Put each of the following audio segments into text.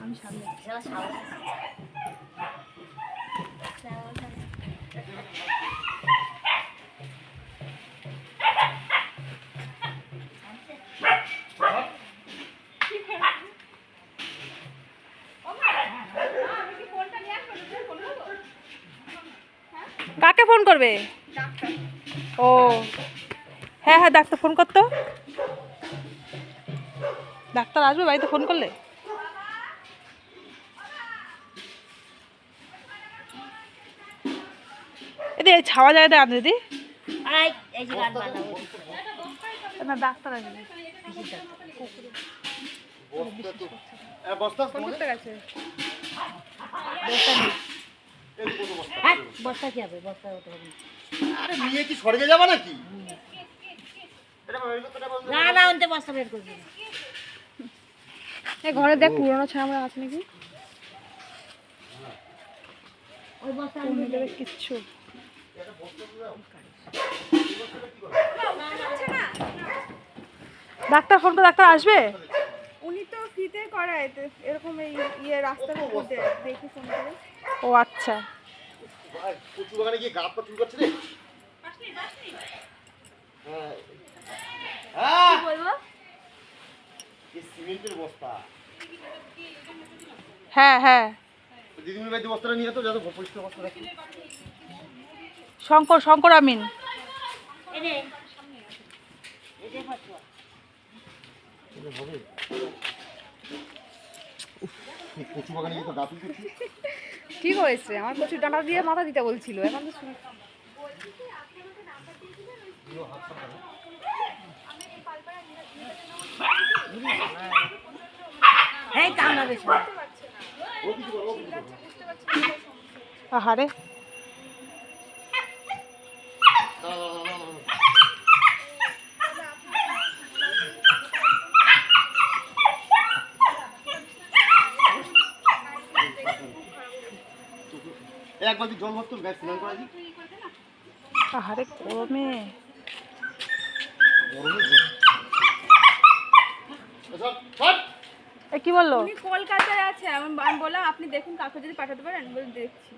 আমি সামনে কাকে ফোন করবে? ও হ্যাঁ হ্যাঁ, ডাক্তার ফোন করতো। ডাক্তার আসবে বাড়িতে ফোন করলে? এদি এই ছাওয়া জায়গাটা আন দিদি। না ডাক্তার আসবে। বস্তা কি হবে? বস্তা আরে নিয়ে কি স্বর্গে যাবা নাকি? না না, অন্তে বস্তা বের করবি। এই ঘরে দেখ পুরনো ছামড়া আছে নাকি? ওই বস্তা দেবে কিচ্ছু। ডাক্তার ফোন করে ডাক্তার আসবে? উনি তো ফ্রিতে করায় তো, এরকম এই রাস্তার উপর দিয়ে দেখি ফোন করে। ও আচ্ছা। ভাই কচু বাগানে গিয়ে গাছ পাতুল করছে রে। হ্যাঁ কি বলবো? এই সিমেন্টের বস্তা। হ্যাঁ হ্যাঁ, দিদিমণির বাড়িতে বস্তাটা নিয়ে তো যত পরিষ্কার বস্তা রাখি। শঙ্কর শঙ্কর আমিন। এনে এনে পাঠা। এটা হবে। এই কচু বাগানে গিয়ে তো গাছ করছি। ঠিক হয়েছে, আমার প্রচুর ডাঁটা দিয়ে মাথা দিতে বলছিল, এখন তো শুনে এই কামনা বেশ। ও কিছু করো, ও কিছু করো। আহারে একবার জল ভরতো গাছ স্নান করা দিই। আহারে গরমে। এ কি বললো? উনি কলকাতায় আছে। আমি বললাম আপনি দেখুন কাউকে যদি পাঠাতে পারেন, বলে দেখছি।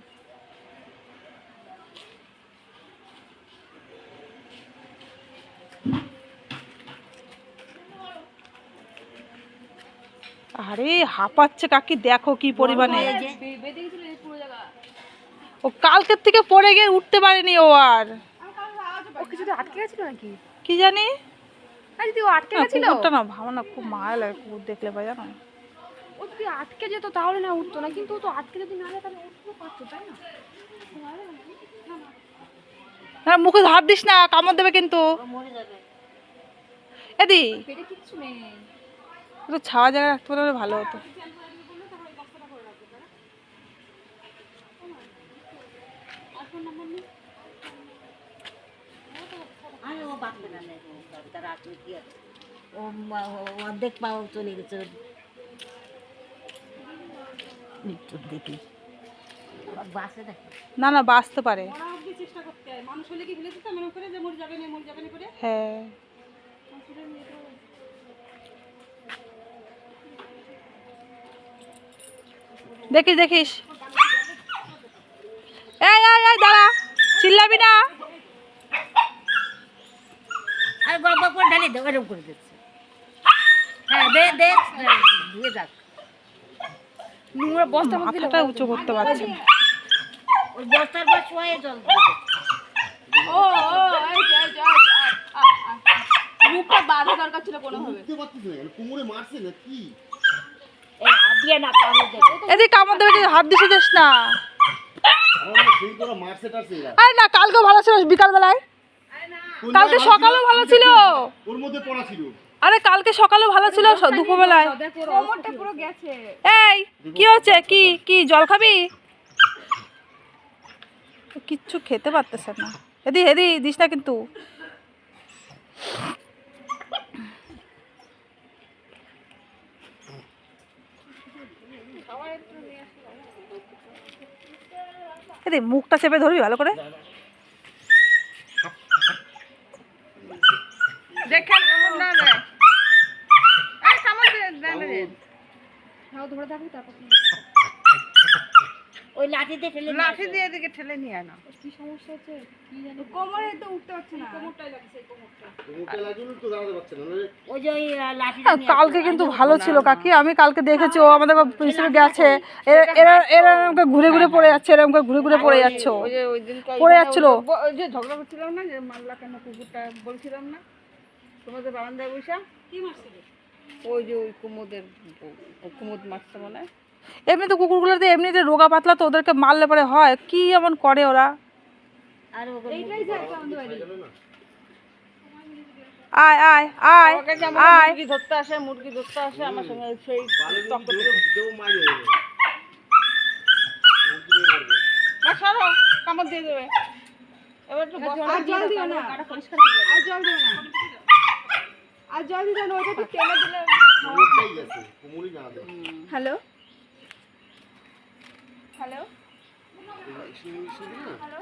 আরে হাঁপাচ্ছে কাকি, দেখো কি পরিমাণে। বেঁধে গেছিল এই পুরো জায়গা। ও কালকের থেকে পড়ে গিয়ে উঠতে পারেনি ও আর। ও কিছুতে আটকে গেছিল নাকি? কি জানি। আর যদি ও আটকে গেছিল, কুকুরটা না ভালো না, খুব মায়া লাগে কুকুর দেখলে ভাই, জানো। ও যদি আটকে যেত তাহলে না উঠতো না, কিন্তু ও তো আটকে যদি না যেত তাহলে উঠতে পারতো, তাই না? হ্যাঁ, মুখে হাত দিস না, কামড় দেবে কিন্তু। মরে যাবে। এদি পেটে কিচ্ছু নেই। একটু ছাওয়া জায়গায় রাখতে পারলে ভালো হতো। আরে ও বাঁচবে না, তার আসলে কি আছে? ও অর্ধেক পাও চলে গেছে মৃত্যুর দিকে। বাঁচে নাকি? না না, বাঁচতে পারে। চেষ্টা করতে হয়, মানুষ হলে কি ভুলে যেতাম মনে করে যে মরে যাবে না করে। হ্যাঁ, দেখিস দেখিস। এই এই এই দাঁড়া, চিল্লাবি না। আর গল্প করে ঢালি দে, এরকম করে দিচ্ছে। হ্যাঁ দে দে, দিয়ে যাক। নোংরা বস্তা মধ্যে মাথাটা উঁচু করতে পারছি না। ওই বস্তার পর শোয়ে জল দিয়ে দে। ও ও এই যে মুখটা বাঁধা দরকার ছিল কোনোভাবে। উঠতে পারছিস না, কোমরে মারছে না কি? এই হাত দিয়ে না কামড় দেবে। এদিকে কামড় দেবে, কিন্তু হাত দিতে দিস না। আমার সেই করে মারছে টারছে এরা। আরে না, কালকেও ভালো ছিল বিকাল বেলায়। কোন কালকে জায়গায় সকালেও ভালো ছিল। ওর মধ্যে পড়া ছিল। আরে কালকে সকালেও ভালো ছিল, দুপুরবেলায়। কোমরটা পুরো গেছে। এই কি হচ্ছে? কি কি জল খাবি? কিচ্ছু খেতে পারতেছে না। এদি এদি দিস না কিন্তু। এদি মুখটা চেপে ধরবি ভালো করে। দেখেন কামড় না দেয়। এই কামড় দেন। তাও ধরে থাকবি তারপর ওই লাঠি দিয়ে ঠেলে নিয়ে লাঠি আসো। দিয়ে এদিকে ঠেলে নিয়ে আনো। কি সমস্যা হচ্ছে কি জানি কোমরে তো উঠতে পারছে না কোমরটাই লাগছে কোমরটা কোমরটা লাগলো তো দাঁড়াতে পারছে না নাহলে ওই যে ওই লাঠিটা নিয়ে আসো। কালকে কিন্তু ভালো ছিল কাকি, আমি কালকে দেখেছি ও আমাদের পিছনে গেছে, এরা এরা এরকম ঘুরে ঘুরে পড়ে যাচ্ছে, এরকম ঘুরে ঘুরে পড়ে যাচ্ছে ও। ওই যে ওই দিন পড়ে যাচ্ছিল। ওই যে ঝগড়া করছিলাম না, যে মারলা কেন কুকুরটা বলছিলাম না তোমাদের বারান্দায় বসে, কি মারছিল? ওই যে ওই কুমুদ মারছে মনে হয়। এমনি তো কুকুরগুলোতে এমনিতে রোগা পাতলা, তো ওদেরকে মারলে পরে হয় কি এমন করে ওরা। আর ওকে এইটাই যায় আমাদের বাড়ি আয় আয় আয় আমাকে যেমন আয়। মুরগি ধরতে আসে, মুরগি ধরতে আসে আমার সঙ্গে সেই পালে তক্ক দেও মারি হয়ে যাবে মা সরো, কামড় দিয়ে দেবে। এবার একটু বসো। আর জল দিও না কাটা পরিষ্কার করে দাও। আর জল দিও না আর জল দিও না ওইটা ঠিক টেনে দিলে কোমরটাই গেছে কোমরই না দেয় হ্যালো হ্যালো হ্যালো